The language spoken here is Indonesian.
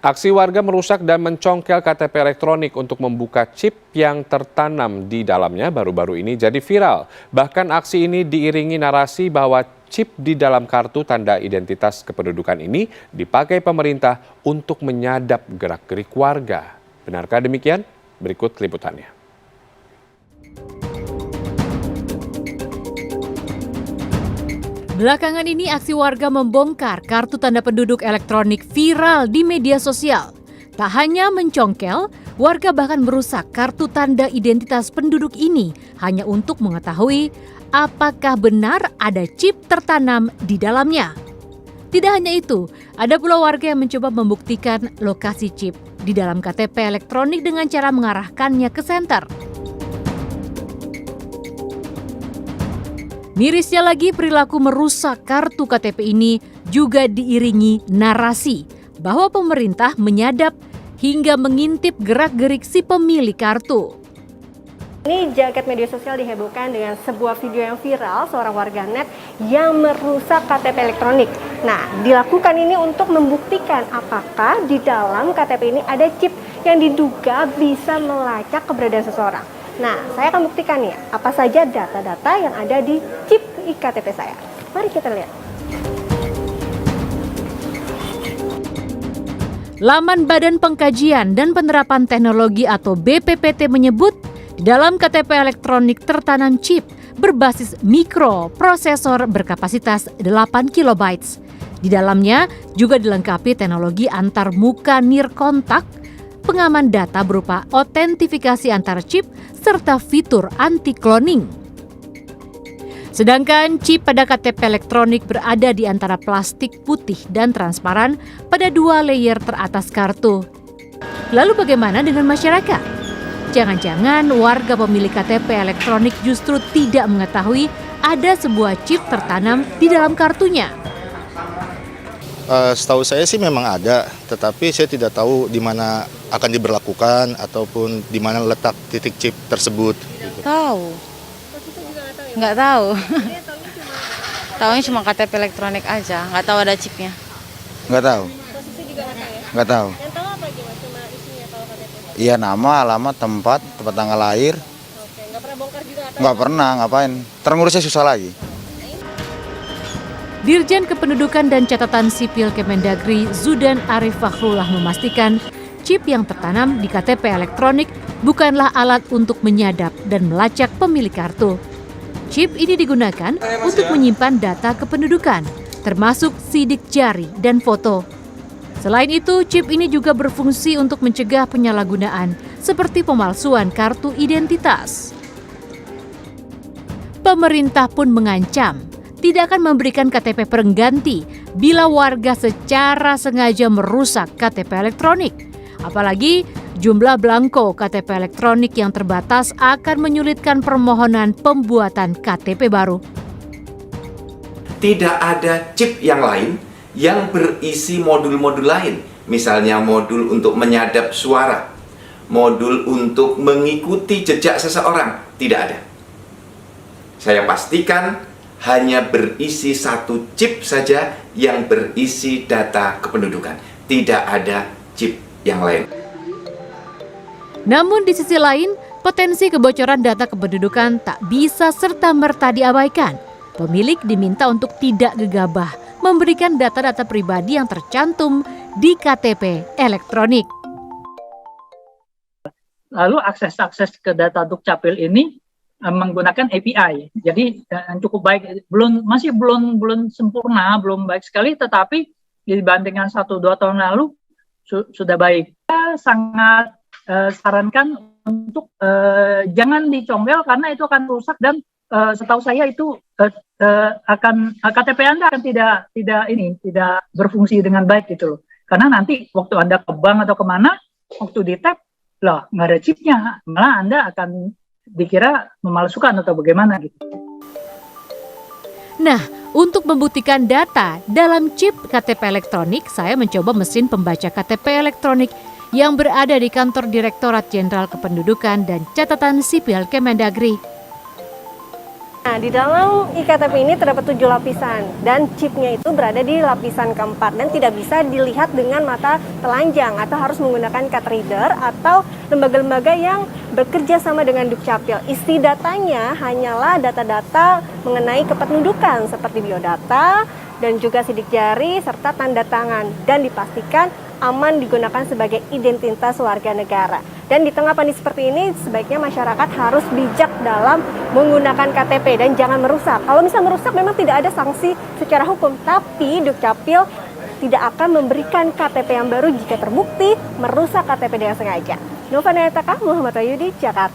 Aksi warga merusak dan mencongkel KTP elektronik untuk membuka chip yang tertanam di dalamnya baru-baru ini jadi viral. Bahkan aksi ini diiringi narasi bahwa chip di dalam kartu tanda identitas kependudukan ini dipakai pemerintah untuk menyadap gerak-gerik warga. Benarkah demikian? Berikut liputannya. Belakangan ini aksi warga membongkar kartu tanda penduduk elektronik viral di media sosial. Tak hanya mencongkel, warga bahkan merusak kartu tanda identitas penduduk ini hanya untuk mengetahui apakah benar ada chip tertanam di dalamnya. Tidak hanya itu, ada pula warga yang mencoba membuktikan lokasi chip di dalam KTP elektronik dengan cara mengarahkannya ke senter. Mirisnya lagi, perilaku merusak kartu KTP ini juga diiringi narasi bahwa pemerintah menyadap hingga mengintip gerak-gerik si pemilik kartu. Ini jagat media sosial dihebohkan dengan sebuah video yang viral seorang warganet yang merusak KTP elektronik. Nah, dilakukan ini untuk membuktikan apakah di dalam KTP ini ada chip yang diduga bisa melacak keberadaan seseorang. Nah, saya akan buktikan ya, apa saja data-data yang ada di chip iktp saya. Mari kita lihat. Laman Badan Pengkajian dan Penerapan Teknologi atau BPPT menyebut, di dalam KTP elektronik tertanam chip berbasis mikroprosesor berkapasitas 8 KB. Di dalamnya juga dilengkapi teknologi antar muka nirkontak, pengaman data berupa autentifikasi antar chip, serta fitur anti-cloning. Sedangkan chip pada KTP elektronik berada di antara plastik putih dan transparan pada 2 layer teratas kartu. Lalu bagaimana dengan masyarakat? Jangan-jangan warga pemilik KTP elektronik justru tidak mengetahui ada sebuah chip tertanam di dalam kartunya. Setahu saya sih memang ada, tetapi saya tidak tahu di mana akan diberlakukan ataupun di mana letak titik chip tersebut. Tahu. Nggak tahu. Tahunya cuma KTP elektronik aja, nggak tahu ada chipnya. Nggak tahu. Posisi juga nggak tahu ya? Nggak tahu. Yang tahu apa aja mas? Cuma isinya kalau KTP? Iya, nama, alamat, tempat tanggal lahir. Oke, nggak pernah bongkar juga atau? Nggak pernah, ngapain? Terngurusnya susah lagi. Dirjen Kependudukan dan Catatan Sipil Kemendagri Zudan Arif Fakhrullah memastikan chip yang tertanam di KTP elektronik bukanlah alat untuk menyadap dan melacak pemilik kartu. Chip ini digunakan untuk menyimpan data kependudukan, termasuk sidik jari dan foto. Selain itu, chip ini juga berfungsi untuk mencegah penyalahgunaan seperti pemalsuan kartu identitas. Pemerintah pun mengancam tidak akan memberikan KTP pengganti bila warga secara sengaja merusak KTP elektronik. Apalagi jumlah belangko KTP elektronik yang terbatas akan menyulitkan permohonan pembuatan KTP baru. Tidak ada chip yang lain yang berisi modul-modul lain. Misalnya modul untuk menyadap suara, modul untuk mengikuti jejak seseorang. Tidak ada. Saya pastikan hanya berisi satu chip saja yang berisi data kependudukan. Tidak ada chip yang lain. Namun di sisi lain, potensi kebocoran data kependudukan tak bisa serta-merta diabaikan. Pemilik diminta untuk tidak gegabah memberikan data-data pribadi yang tercantum di KTP elektronik. Lalu akses ke data Dukcapil ini menggunakan API, jadi cukup baik, masih belum sempurna, belum baik sekali, tetapi dibandingkan 1-2 tahun lalu sudah baik. Saya sangat sarankan untuk jangan dicongkel karena itu akan rusak dan setahu saya itu KTP Anda akan tidak berfungsi dengan baik gitu loh. Karena nanti waktu Anda ke bank atau kemana, waktu di tap, loh nggak ada chipnya, malah Anda akan dikira memalsukan atau bagaimana gitu. Nah, untuk membuktikan data dalam chip KTP elektronik, saya mencoba mesin pembaca KTP elektronik yang berada di kantor Direktorat Jenderal Kependudukan dan Catatan Sipil Kemendagri. Nah, di dalam iktp ini terdapat 7 lapisan dan chipnya itu berada di lapisan keempat dan tidak bisa dilihat dengan mata telanjang atau harus menggunakan card reader atau lembaga-lembaga yang bekerja sama dengan Dukcapil. Isi datanya hanyalah data-data mengenai kependudukan seperti biodata dan juga sidik jari serta tanda tangan dan dipastikan aman digunakan sebagai identitas warga negara. Dan di tengah pandemi seperti ini, sebaiknya masyarakat harus bijak dalam menggunakan KTP dan jangan merusak. Kalau misalnya merusak memang tidak ada sanksi secara hukum, tapi Dukcapil tidak akan memberikan KTP yang baru jika terbukti merusak KTP dengan sengaja. Nova Nayataka, Muhammad Wahyudi, Jakarta.